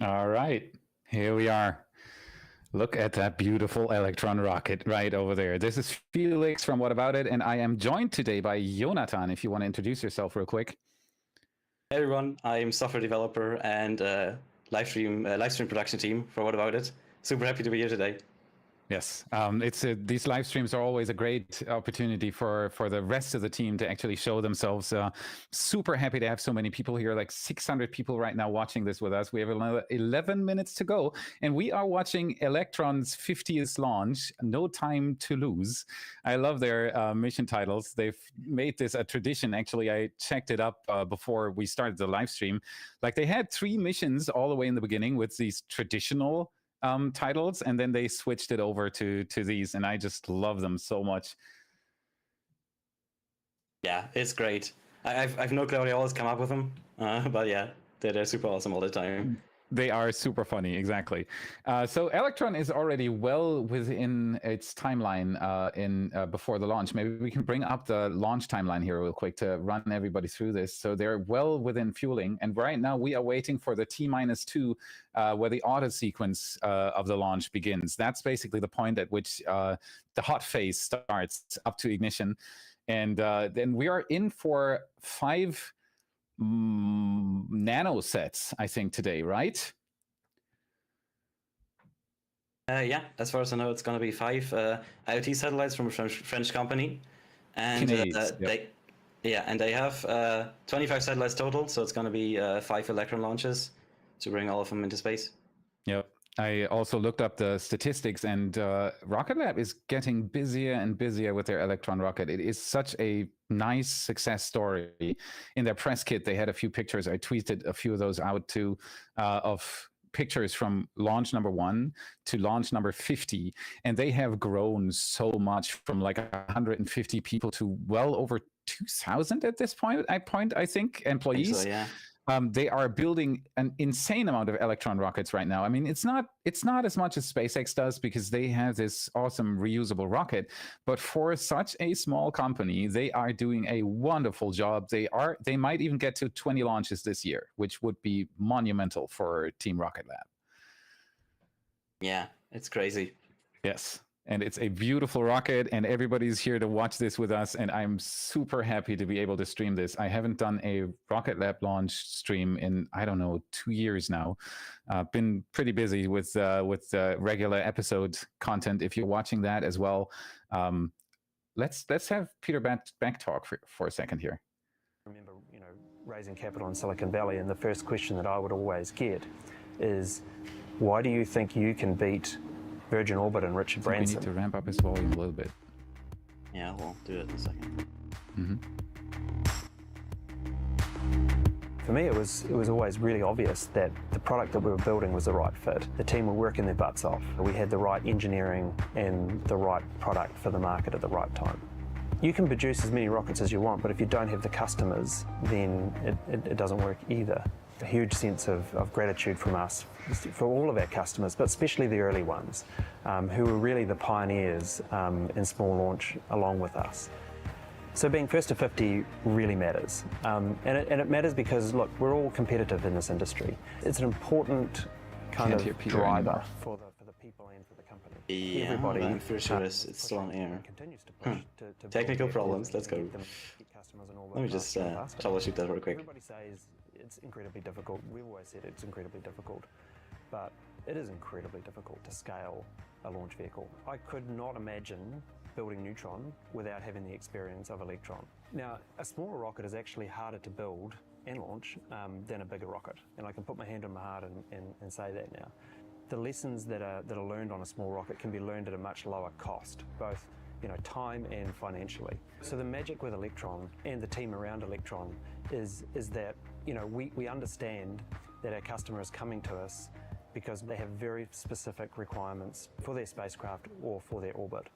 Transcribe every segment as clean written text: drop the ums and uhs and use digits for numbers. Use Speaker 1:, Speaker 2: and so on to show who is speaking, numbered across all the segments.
Speaker 1: All right, here we are. Look at that beautiful Electron rocket right over there. This is Felix from What About It, and I am joined today by Jonathan, if you want to introduce yourself real quick.
Speaker 2: Hey everyone, I'm software developer and live stream production team for What About It. Super happy to be here today.
Speaker 1: Yes, these live streams are always a great opportunity for the rest of the team to actually show themselves. Super happy to have so many people here, like 600 people right now watching this with us. We have another 11 minutes to go, and we are watching Electron's 50th launch, No Time Toulouse. I love their mission titles. They've made this a tradition. Actually, I checked it up before we started the live stream. Like, they had 3 missions all the way in the beginning with these traditional titles, and then they switched it over to these, and I just love them so much.
Speaker 2: Yeah, it's great. I've no clue how they always come up with them, but yeah, they're super awesome all the time.
Speaker 1: They are super funny, exactly. So Electron is already well within its timeline before the launch. Maybe we can bring up the launch timeline here real quick to run everybody through this. So they're well within fueling, and right now we are waiting for the T-2, where the auto sequence of the launch begins. That's basically the point at which the hot phase starts up to ignition, and then we are in for 5 nanosets, I think, today, right?
Speaker 2: Yeah, as far as I know, it's going to be 5 IoT satellites from a French company, and
Speaker 1: Kinéis,
Speaker 2: they have 25 satellites total, so it's going to be 5 Electron launches to bring all of them into space.
Speaker 1: Yep. I also looked up the statistics, and Rocket Lab is getting busier and busier with their Electron rocket. It is such a nice success story. In their press kit, they had a few pictures. I tweeted a few of those out too, of pictures from launch number 1 to launch number 50, and they have grown so much from like 150 people to well over 2,000 at this point. I think employees.
Speaker 2: I think so, yeah.
Speaker 1: They are building an insane amount of Electron rockets right now. I mean, it's not as much as SpaceX does, because they have this awesome reusable rocket. But for such a small company, they are doing a wonderful job. They might even get to 20 launches this year, which would be monumental for Team Rocket Lab.
Speaker 2: Yeah, it's crazy.
Speaker 1: Yes. And it's a beautiful rocket, and everybody's here to watch this with us, and I'm super happy to be able to stream this. I haven't done a Rocket Lab launch stream in, I don't know, 2 years now. Been pretty busy with regular episode content. If you're watching that as well, let's have Peter back talk for a second here.
Speaker 3: I remember, raising capital in Silicon Valley, and the first question that I would always get is, why do you think you can beat Virgin Orbit and Richard Branson?
Speaker 1: We need to ramp up his volume a little bit.
Speaker 2: Yeah, we'll do it in a second.
Speaker 1: Mm-hmm.
Speaker 3: For me, it was always really obvious that the product that we were building was the right fit. The team were working their butts off. We had the right engineering and the right product for the market at the right time. You can produce as many rockets as you want, but if you don't have the customers, then it doesn't work either. A huge sense of gratitude from us for all of our customers, but especially the early ones, who were really the pioneers in small launch along with us. So being first to 50 really matters, and it matters because, look, we're all competitive in this industry. It's an important kind of driver for the people and for the company.
Speaker 2: Yeah, everybody, I'm for sure it's still on air. Technical problems, let's go. Let me just troubleshoot that real quick.
Speaker 3: Everybody says it's incredibly difficult. We've always said it's incredibly difficult, but it is incredibly difficult to scale a launch vehicle. I could not imagine building Neutron without having the experience of Electron. Now, a smaller rocket is actually harder to build and launch than a bigger rocket, and I can put my hand on my heart and say that now. The lessons that are learned on a small rocket can be learned at a much lower cost, both time and financially. So the magic with Electron and the team around Electron is that we understand that our customer is coming to us because they have very specific requirements for their spacecraft or for their orbit.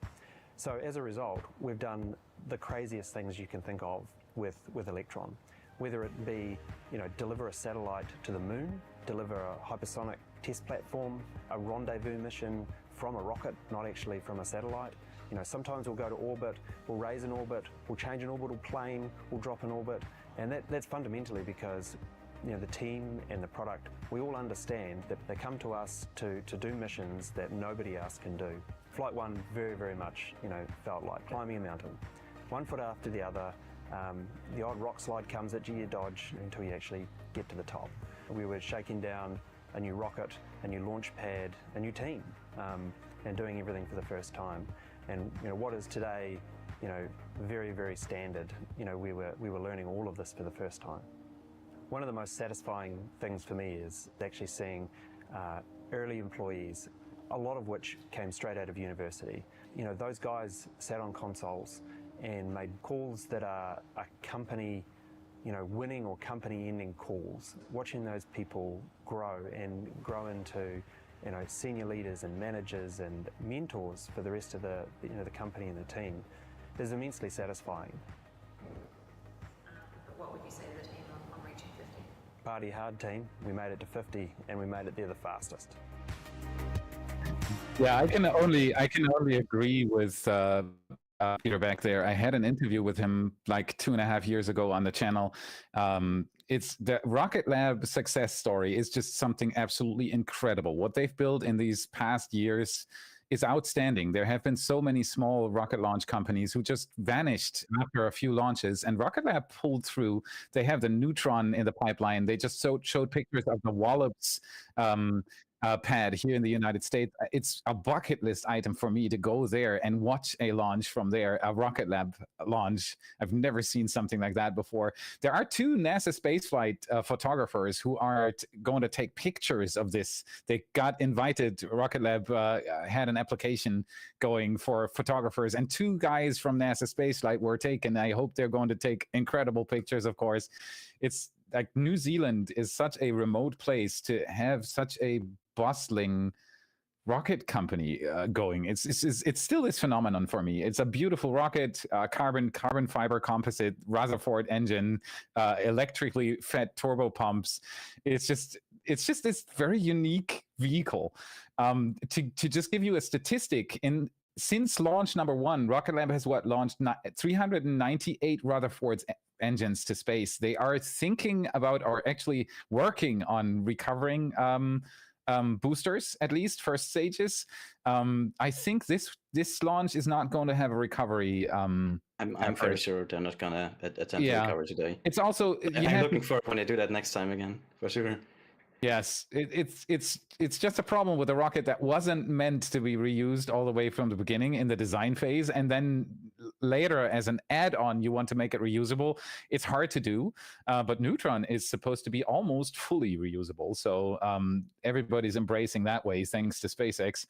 Speaker 3: So as a result, we've done the craziest things you can think of with Electron, whether it be deliver a satellite to the moon, deliver a hypersonic test platform, a rendezvous mission from a rocket, not actually from a satellite. Sometimes we'll go to orbit, we'll raise an orbit, we'll change an orbital plane, we'll drop an orbit, and that's fundamentally because the team and the product, we all understand that they come to us to do missions that nobody else can do. Flight 1 very, very much felt like climbing a mountain, one foot after the other. The odd rock slide comes at you, you dodge until you actually get to the top. We were shaking down a new rocket, a new launch pad, a new team, and doing everything for the first time. And what is today, very, very standard, we were learning all of this for the first time. One of the most satisfying things for me is actually seeing early employees, a lot of which came straight out of university. Those guys sat on consoles and made calls that are company, winning or company-ending calls. Watching those people grow into senior leaders and managers and mentors for the rest of the company and the team is immensely satisfying.
Speaker 4: What would you say to the team on reaching 50?
Speaker 3: Party hard, team. We made it to 50 and we made it there the fastest.
Speaker 1: Yeah, I can only agree with Peter back there. I had an interview with him like 2.5 years ago on the channel. It's the Rocket Lab success story is just something absolutely incredible. What they've built in these past years is outstanding. There have been so many small rocket launch companies who just vanished after a few launches, and Rocket Lab pulled through. They have the Neutron in the pipeline. They just showed pictures of the Wallops pad here in the United States. It's a bucket list item for me to go there and watch a launch from there, a Rocket Lab launch. I've never seen something like that before. There are 2 NASA spaceflight photographers who are going to take pictures of this. They got invited. Rocket Lab had an application going for photographers, and 2 guys from NASA spaceflight were taken. I hope they're going to take incredible pictures, of course. It's like New Zealand is such a remote place to have such a bustling rocket company going. It's still this phenomenon for me. It's a beautiful rocket, carbon fiber composite Rutherford engine, electrically fed turbo pumps. It's just this very unique vehicle. To just give you a statistic, since launch number 1, Rocket Lab has launched 398 Rutherford engines to space. They are thinking about, or actually working on, recovering boosters, at least first stages. I think this launch is not going to have a recovery.
Speaker 2: I'm very sure they're not gonna attempt to recover today.
Speaker 1: It's also
Speaker 2: I'm looking forward when they do that next time again, for sure.
Speaker 1: Yes, it's just a problem with a rocket that wasn't meant to be reused all the way from the beginning in the design phase, and then later as an add-on you want to make it reusable. It's hard to do, but Neutron is supposed to be almost fully reusable, so everybody's embracing that way thanks to SpaceX,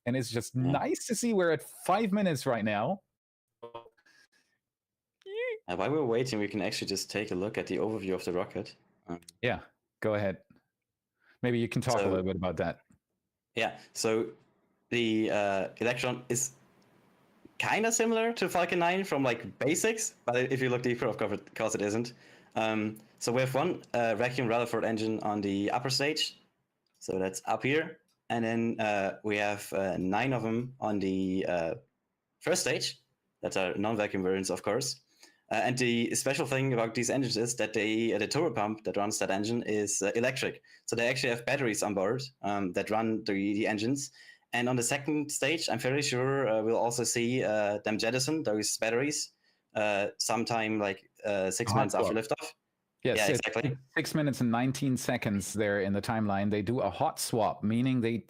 Speaker 1: and it's just nice to see we're at 5 minutes right now.
Speaker 2: While we're waiting, we can actually just take a look at the overview of the rocket.
Speaker 1: Yeah, go ahead. Maybe you can talk a little bit about that.
Speaker 2: Yeah, so the Electron is kind of similar to Falcon 9 from like basics, but if you look deeper, of course it isn't. So we have 1 vacuum Rutherford engine on the upper stage, so that's up here, and then we have 9 of them on the first stage. That are non-vacuum versions, of course. And the special thing about these engines is that the turbo pump that runs that engine is electric. So they actually have batteries on board that run the engines. And on the second stage, I'm fairly sure we'll also see them jettison those batteries sometime like 6 months after liftoff.
Speaker 1: Yes,
Speaker 2: yeah, exactly.
Speaker 1: 6 minutes and 19 seconds there in the timeline. They do a hot swap, meaning they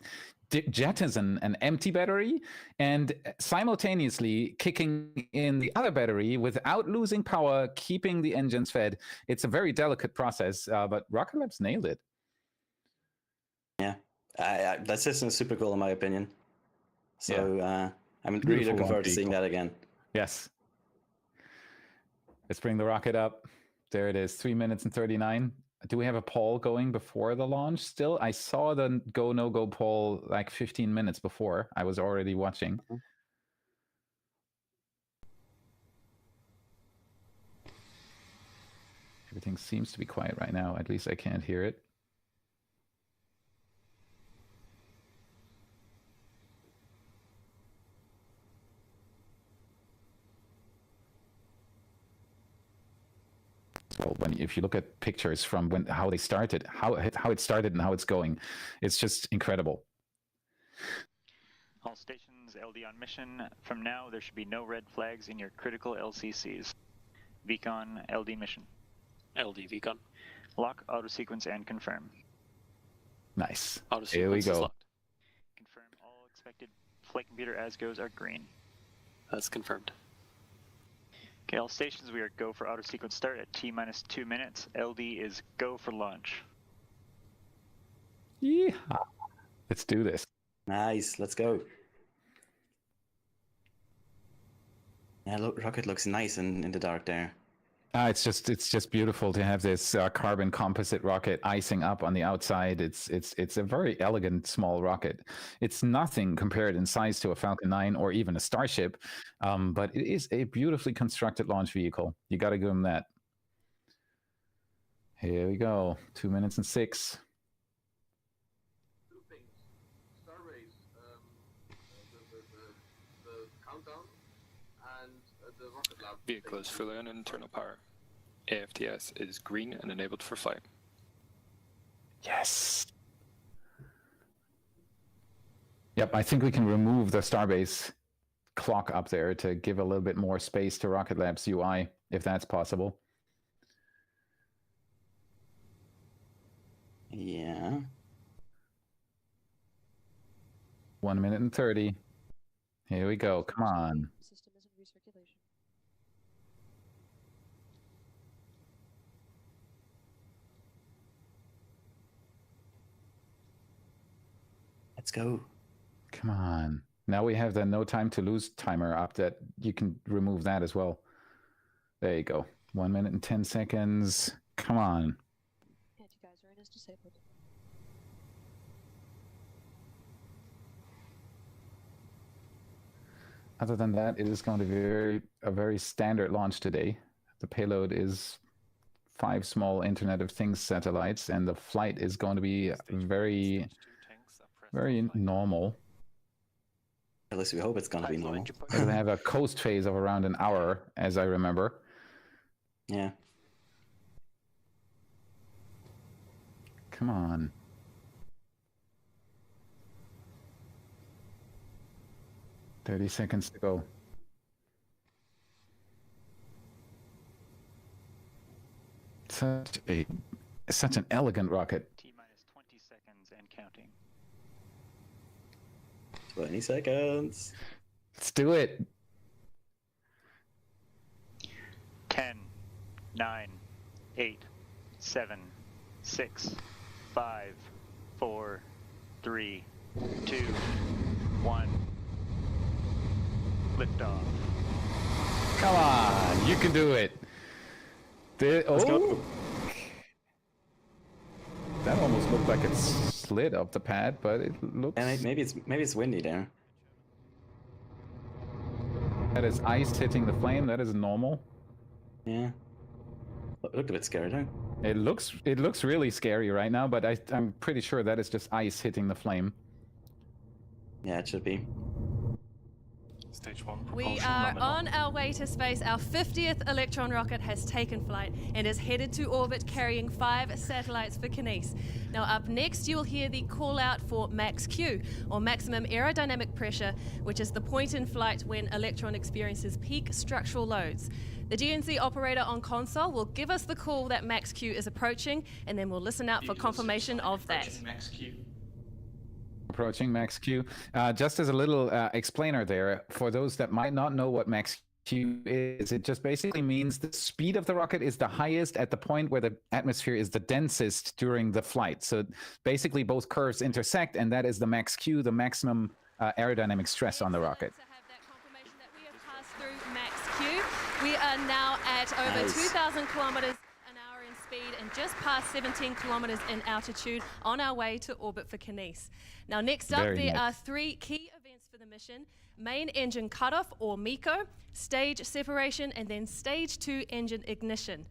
Speaker 1: jettison an empty battery and simultaneously kicking in the other battery without losing power, keeping the engines fed. It's a very delicate process, but Rocket Lab's nailed it.
Speaker 2: Yeah, that system is super cool in my opinion. So I'm really looking forward to seeing that again.
Speaker 1: Yes. Let's bring the rocket up. There it is, 3 minutes and 39. Do we have a poll going before the launch still? I saw the go, no go poll like 15 minutes before. I was already watching. Everything seems to be quiet right now. At least I can't hear it. So if you look at pictures from how they started, how it started and how it's going, it's just incredible.
Speaker 5: All stations LD on mission. From now, there should be no red flags in your critical LCCs. Vcon LD mission.
Speaker 6: LD Vcon.
Speaker 5: Lock auto sequence and confirm.
Speaker 1: Nice.
Speaker 6: Auto
Speaker 1: Here we
Speaker 6: sequence
Speaker 1: go.
Speaker 6: is locked.
Speaker 5: Confirm all expected flight computer as goes are green.
Speaker 6: That's confirmed.
Speaker 5: Okay, all stations, we are go for auto sequence start at T-minus 2 minutes. LD is go for launch.
Speaker 1: Yeah. Let's do this.
Speaker 2: Nice, let's go. Yeah, rocket looks nice in the dark there.
Speaker 1: It's just beautiful to have this carbon composite rocket icing up on the outside. It's a very elegant small rocket. It's nothing compared in size to a Falcon 9 or even a Starship, but it is a beautifully constructed launch vehicle. You got to give them that. Here we go. 2 minutes and 6.
Speaker 7: Two things. Starbase, the countdown, and the Rocket Lab.
Speaker 6: Vehicle is fully on internal power. AFTS is green and enabled for flight.
Speaker 1: Yes. Yep, I think we can remove the Starbase clock up there to give a little bit more space to Rocket Lab's UI, if that's possible.
Speaker 2: Yeah.
Speaker 1: 1 minute and 30. Here we go. Come on.
Speaker 8: System is in recirculation.
Speaker 2: Let's go.
Speaker 1: Come on. Now we have the no time to lose timer up that you can remove that as well. There you go. 1 minute and 10 seconds. Come on.
Speaker 8: Anti-geyser is disabled.
Speaker 1: Other than that, it is going to be a very standard launch today. The payload is 5 small Internet of Things satellites, and the flight is going to be very, very normal.
Speaker 2: At least we hope it's gonna be normal.
Speaker 1: It'll have a coast phase of around an hour, as I remember.
Speaker 2: Yeah.
Speaker 1: Come on. "30 seconds to go." Such an elegant rocket.
Speaker 5: T-minus 20 seconds and counting.
Speaker 2: 20 seconds.
Speaker 1: Let's do it.
Speaker 5: 10, 9, 8, 7, 6, 5, 4, 3, 2, 1. Liftoff.
Speaker 1: Come on, you can do it.
Speaker 2: Let's go.
Speaker 1: That almost looked like it slid up the pad, but it looks.
Speaker 2: And maybe it's windy there.
Speaker 1: That is ice hitting the flame. That is normal.
Speaker 2: Yeah. Looked a bit scary though.
Speaker 1: It looks really scary right now, but I'm pretty sure that is just ice hitting the flame.
Speaker 2: Yeah, it should be.
Speaker 6: Stage 1
Speaker 9: We
Speaker 6: propulsion
Speaker 9: are
Speaker 6: nominal.
Speaker 9: on our way to space. Our 50th Electron rocket has taken flight and is headed to orbit carrying 5 satellites for Kinéis. Now up next you'll hear the call out for max Q, or maximum aerodynamic pressure, which is the point in flight when Electron experiences peak structural loads. The GNC operator on console will give us the call that max Q is approaching, and then we'll listen out for confirmation of that.
Speaker 6: Max Q.
Speaker 1: Approaching max Q. Just as a little explainer there, for those that might not know what max Q is, it just basically means the speed of the rocket is the highest at the point where the atmosphere is the densest during the flight. So basically both curves intersect, and that is the max Q, the maximum aerodynamic stress on the rocket.
Speaker 9: To have that confirmation that we have passed through max Q. We are now at over
Speaker 2: Nice.
Speaker 9: 2,000 kilometers an hour in speed and just past 17 kilometers in altitude on our way to orbit for Kinéis. Now next up,
Speaker 1: Very
Speaker 9: there
Speaker 1: nice.
Speaker 9: are 3 key events for the mission: main engine cutoff, or MECO, stage separation, and then stage 2 engine ignition.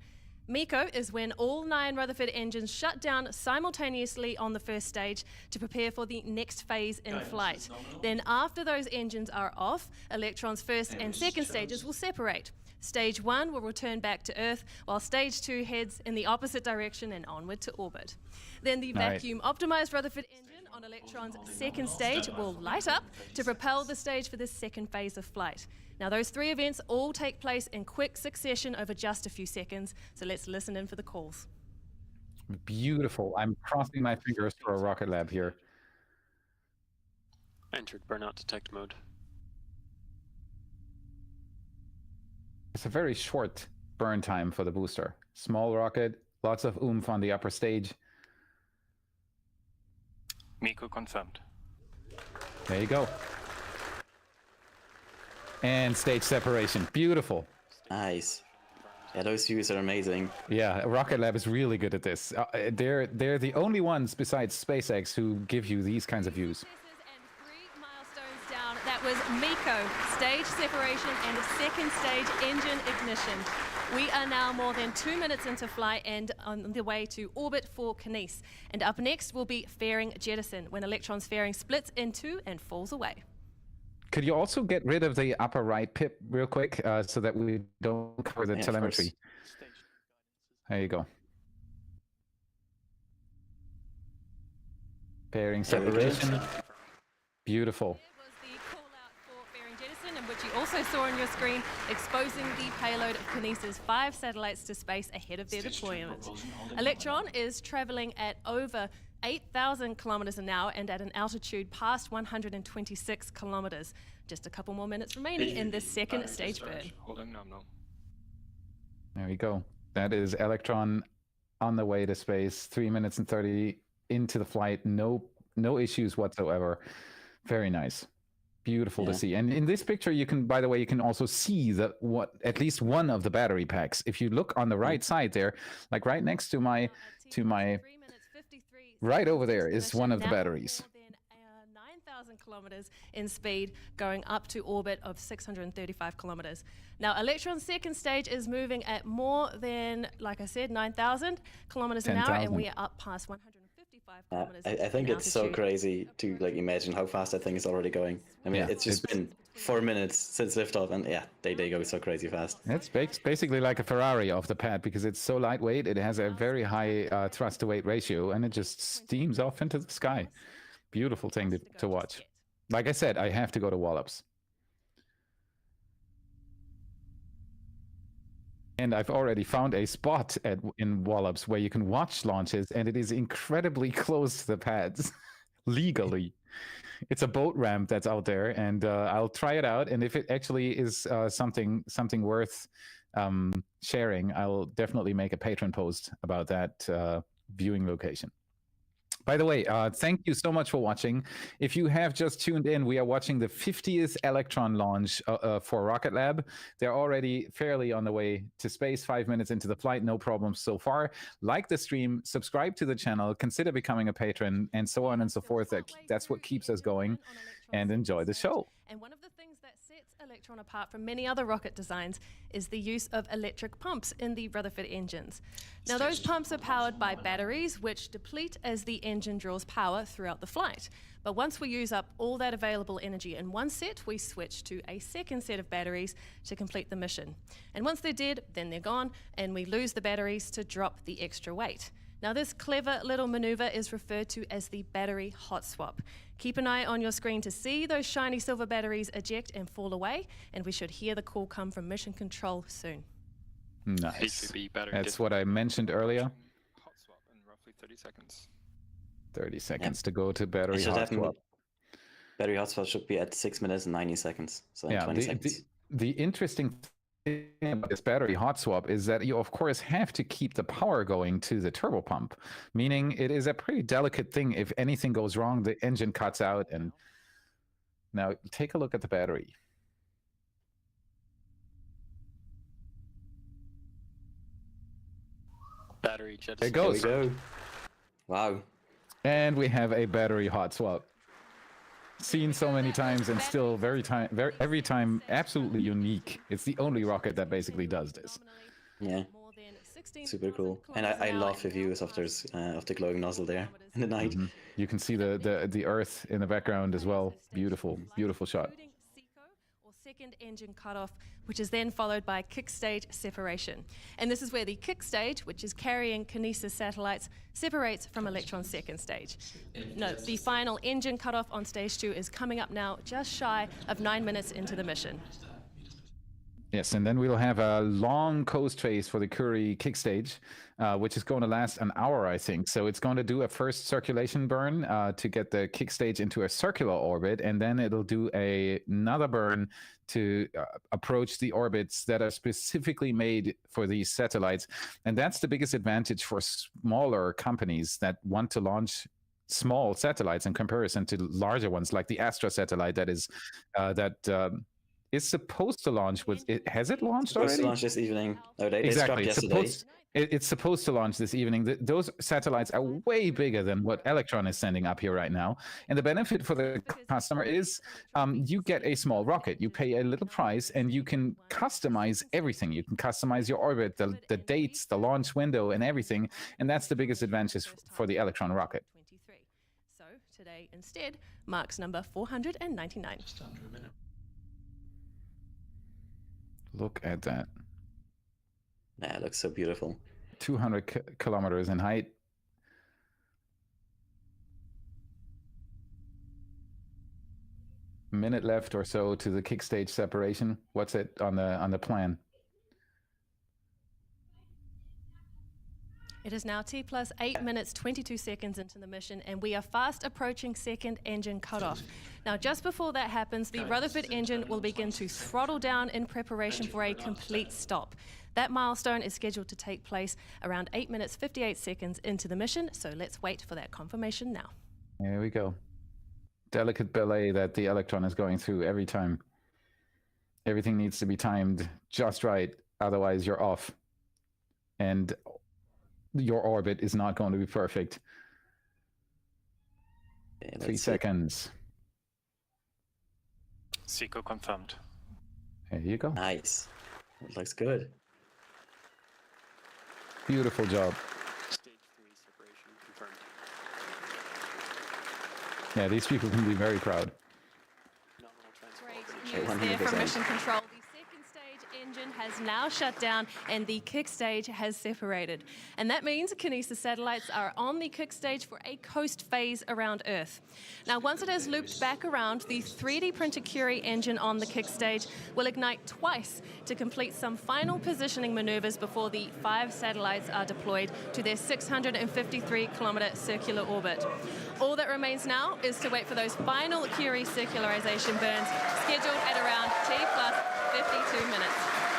Speaker 9: MECO is when all 9 Rutherford engines shut down simultaneously on the first stage to prepare for the next phase in flight. Then after those engines are off, Electron's first and second stages will separate. Stage 1 will return back to Earth, while Stage 2 heads in the opposite direction and onward to orbit. Then the
Speaker 1: Right.
Speaker 9: vacuum-optimized Rutherford engine on Electron's second stage will light up to propel the stage for this second phase of flight. Now those 3 events all take place in quick succession over just a few seconds, so let's listen in for the calls.
Speaker 1: Beautiful. I'm crossing my fingers for a Rocket Lab here.
Speaker 6: Entered burnout detect mode.
Speaker 1: It's a very short burn time for the booster. Small rocket, lots of oomph on the upper stage.
Speaker 6: MECO confirmed.
Speaker 1: There you go. And stage separation. Beautiful.
Speaker 2: Nice. Yeah, those views are amazing.
Speaker 1: Yeah, Rocket Lab is really good at this. They're the only ones besides SpaceX who give you these kinds of views.
Speaker 9: And 3 milestones down, that was MECO, stage separation and second stage engine ignition. We are now more than 2 minutes into flight and on the way to orbit for Kinéis. And up next will be fairing jettison, when Electron's fairing splits in two and falls away.
Speaker 1: Could you also get rid of the upper right pip real quick so that we don't cover the telemetry? There you go. Pairing separation. Beautiful.
Speaker 9: There was the call out for fairing jettison, in which you also saw on your screen, exposing the payload of Kinéis' 5 satellites to space ahead of their deployment. Electron is traveling at over 8,000 kilometers an hour and at an altitude past 126 kilometers. Just a couple more minutes remaining in this second stage burn.
Speaker 6: Holding nominal.
Speaker 1: There we go. That is Electron on the way to space. 3 minutes and 30 into the flight. No issues whatsoever. Very nice. Beautiful to see. And in this picture, you can, by the way, you can also see at least one of the battery packs. If you look on the right side there, like right next to my right over there is one of the batteries.
Speaker 9: 9,000 kilometers in speed, going up to orbit of 635 kilometers. Now, Electron's second stage is moving at more than, like I said, 9,000 kilometers an hour, and we are up past 155 kilometers.
Speaker 2: I think it's so crazy to like imagine how fast that thing is already going. I mean, it's just been 4 minutes since liftoff, and yeah, they go so crazy fast.
Speaker 1: It's basically like a Ferrari off the pad because it's so lightweight. It has a very high thrust to weight ratio, and it just steams off into the sky. Beautiful thing to watch. Like I said, I have to go to Wallops. And I've already found a spot in Wallops where you can watch launches, and it is incredibly close to the pads, legally. It's a boat ramp that's out there, and I'll try it out. And if it actually is something worth sharing, I'll definitely make a Patreon post about that viewing location. By the way, thank you so much for watching. If you have just tuned in, we are watching the 50th Electron launch for Rocket Lab. They're already fairly on the way to space, 5 minutes into the flight, no problems so far. Like the stream, subscribe to the channel, consider becoming a patron, and so on and so forth. That's what keeps us going, and enjoy the show.
Speaker 9: And one of the things that sets Electron apart from many other rocket designs is the use of electric pumps in the Rutherford engines. Now, those pumps are powered by batteries, which deplete as the engine draws power throughout the flight. But once we use up all that available energy in one set, we switch to a second set of batteries to complete the mission. And once they're dead, then they're gone, and we lose the batteries to drop the extra weight. Now, this clever little maneuver is referred to as the battery hot swap. Keep an eye on your screen to see those shiny silver batteries eject and fall away, and we should hear the call come from mission control soon.
Speaker 1: Nice. That's what I mentioned earlier.
Speaker 6: Hot swap in roughly 30 seconds.
Speaker 1: 30 seconds to go to battery hot swap.
Speaker 2: Battery hot swap should be at 6 minutes and 90 seconds. So in 20 seconds.
Speaker 1: The interesting thing about this battery hot swap is that you, of course, have to keep the power going to the turbopump, meaning it is a pretty delicate thing. If anything goes wrong, the engine cuts out. And now take a look at the battery.
Speaker 6: Battery jettison.
Speaker 1: There it goes.
Speaker 2: There we go. Wow.
Speaker 1: And we have a battery hot swap. Seen so many times and still every time absolutely unique. It's the only rocket that basically does this.
Speaker 2: Yeah. Super cool. And I love the views of the glowing nozzle there in the night.
Speaker 1: Mm-hmm. You can see the Earth in the background as well. Beautiful, beautiful shot.
Speaker 9: Second engine cutoff, which is then followed by kick stage separation. And this is where the kick stage, which is carrying Kinéis satellites, separates from Electron's second stage. No, the final engine cutoff on stage 2 is coming up now, just shy of 9 minutes into the mission.
Speaker 1: Yes, and then we'll have a long coast phase for the Curie kick stage, which is going to last an hour, I think. So it's going to do a first circulation burn to get the kick stage into a circular orbit, and then it'll do another burn to approach the orbits that are specifically made for these satellites. And that's the biggest advantage for smaller companies that want to launch small satellites in comparison to larger ones, like the Astra satellite that is supposed to launch. Has it launched
Speaker 2: Supposed
Speaker 1: already?
Speaker 2: to launch this evening. No, they
Speaker 1: Exactly.
Speaker 2: dropped yesterday.
Speaker 1: It's supposed to launch this evening. Those satellites are way bigger than what Electron is sending up here right now. And the benefit for the customer is you get a small rocket. You pay a little price and you can customize everything. You can customize your orbit, the dates, the launch window, and everything. And that's the biggest advantage for the Electron rocket.
Speaker 9: So today instead marks number 499.
Speaker 6: Just under a minute.
Speaker 1: Look at that.
Speaker 2: Yeah, it looks so beautiful.
Speaker 1: 200 kilometers in height. Minute left or so to the kick stage separation. What's it on the plan?
Speaker 9: It is now T plus 8 minutes 22 seconds into the mission, and we are fast approaching second engine cutoff. Now, just before that happens, the Rutherford engine will begin to throttle down in preparation for a complete stop. That milestone is scheduled to take place around 8 minutes 58 seconds into the mission, so let's wait for that confirmation now.
Speaker 1: Here we go. Delicate ballet that the Electron is going through every time. Everything needs to be timed just right, otherwise you're off. And your orbit is not going to be perfect.
Speaker 2: Okay,
Speaker 1: 3 seconds.
Speaker 6: SECO confirmed.
Speaker 1: There you go.
Speaker 2: Nice. It looks good.
Speaker 1: Beautiful job.
Speaker 6: Stage 3 separation confirmed.
Speaker 1: Yeah, these people can be very proud.
Speaker 6: Nominal
Speaker 9: Great
Speaker 6: transport.
Speaker 9: news there from
Speaker 2: 100%.
Speaker 9: Mission Control. The second stage engine has now shut down and the kick stage has separated. And that means Kinéis satellites are on the kick stage for a coast phase around Earth. Now, once it has looped back around, the 3D printed Curie engine on the kick stage will ignite twice to complete some final positioning maneuvers before the 5 satellites are deployed to their 653-kilometer circular orbit. All that remains now is to wait for those final Curie circularization burns scheduled at around T plus 52 minutes.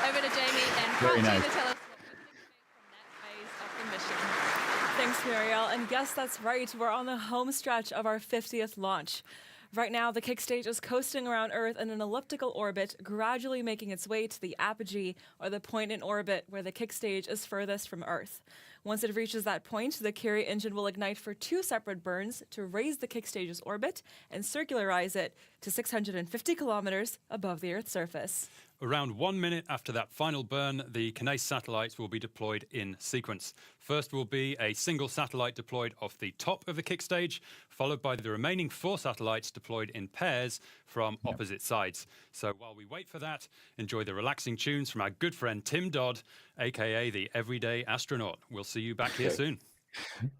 Speaker 9: Over to Jamie and
Speaker 1: Very
Speaker 9: Prop G
Speaker 1: nice.
Speaker 9: to tell us what we can expect from that phase of the mission.
Speaker 10: Thanks, Muriel. And yes, that's right. We're on the home stretch of our 50th launch. Right now, the kick stage is coasting around Earth in an elliptical orbit, gradually making its way to the apogee, or the point in orbit where the kick stage is furthest from Earth. Once it reaches that point, the Curie engine will ignite for 2 separate burns to raise the kick stage's orbit and circularize it to 650 kilometers above the Earth's surface.
Speaker 11: Around 1 minute after that final burn, the Kinéis satellites will be deployed in sequence. First will be a single satellite deployed off the top of the kick stage, followed by the remaining 4 satellites deployed in pairs from opposite sides. So while we wait for that, enjoy the relaxing tunes from our good friend Tim Dodd, aka the Everyday Astronaut. We'll see you back here soon.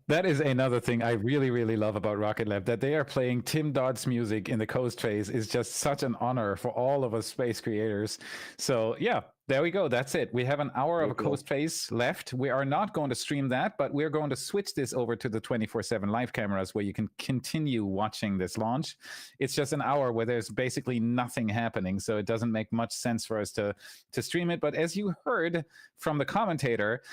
Speaker 1: That is another thing I really, really love about Rocket Lab. That they are playing Tim Dodd's music in the coast phase is just such an honor for all of us space creators. So yeah, there we go. That's it. We have an hour of a coast phase left. We are not going to stream that, but we're going to switch this over to the 24/7 live cameras where you can continue watching this launch. It's just an hour where there's basically nothing happening, so it doesn't make much sense for us to stream it. But as you heard from the commentator,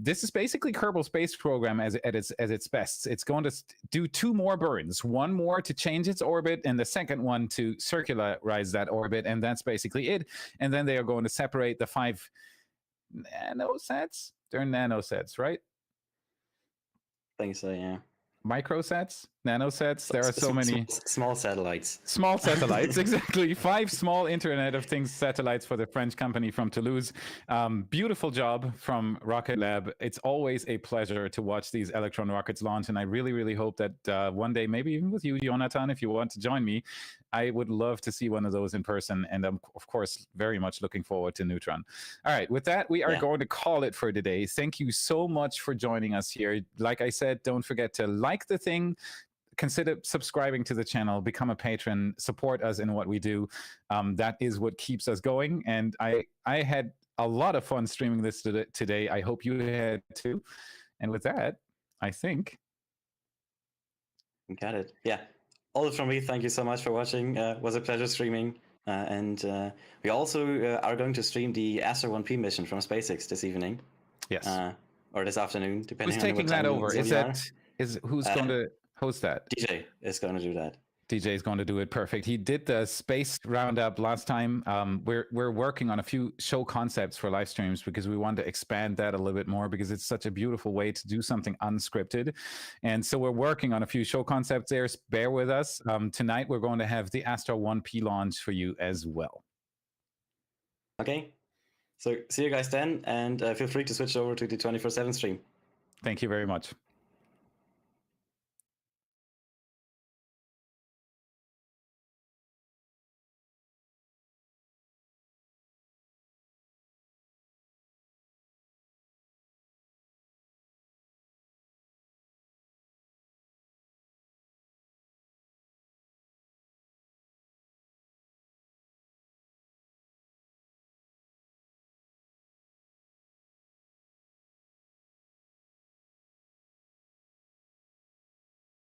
Speaker 1: this is basically Kerbal Space Program at its best. It's going to do 2 more burns, one more to change its orbit, and the second one to circularize that orbit, and that's basically it. And then they are going to separate the 5 nanosats. They're nanosats, right?
Speaker 2: I think so, yeah.
Speaker 1: Microsats, nanosats. There are so many
Speaker 2: small satellites.
Speaker 1: Small satellites, exactly. 5 small Internet of Things satellites for the French company from Toulouse. Beautiful job from Rocket Lab. It's always a pleasure to watch these Electron rockets launch, and I really, really hope that one day, maybe even with you, Jonathan, if you want to join me, I would love to see one of those in person, and I'm, of course, very much looking forward to Neutron. All right, with that, we are going to call it for today. Thank you so much for joining us here. Like I said, don't forget to like the thing, consider subscribing to the channel, become a patron, support us in what we do. That is what keeps us going, and I had a lot of fun streaming this today. I hope you had too. And with that, I think...
Speaker 2: Got it. Yeah. All from me, thank you so much for watching. It was a pleasure streaming. And we also are going to stream the Astro 1P mission from SpaceX this evening.
Speaker 1: Yes.
Speaker 2: Or this afternoon, depending
Speaker 1: Who's
Speaker 2: on
Speaker 1: taking
Speaker 2: what time
Speaker 1: that over?
Speaker 2: zone
Speaker 1: Is
Speaker 2: you are.
Speaker 1: who's going to host that?
Speaker 2: DJ is going to do that.
Speaker 1: DJ is going to do it perfect. He did the space roundup last time. We're working on a few show concepts for live streams because we want to expand that a little bit more because it's such a beautiful way to do something unscripted. And so we're working on a few show concepts there. Bear with us. Tonight we're going to have the Astra 1P launch for you as well.
Speaker 2: Okay. So see you guys then, and feel free to switch over to the 24/7 stream.
Speaker 1: Thank you very much.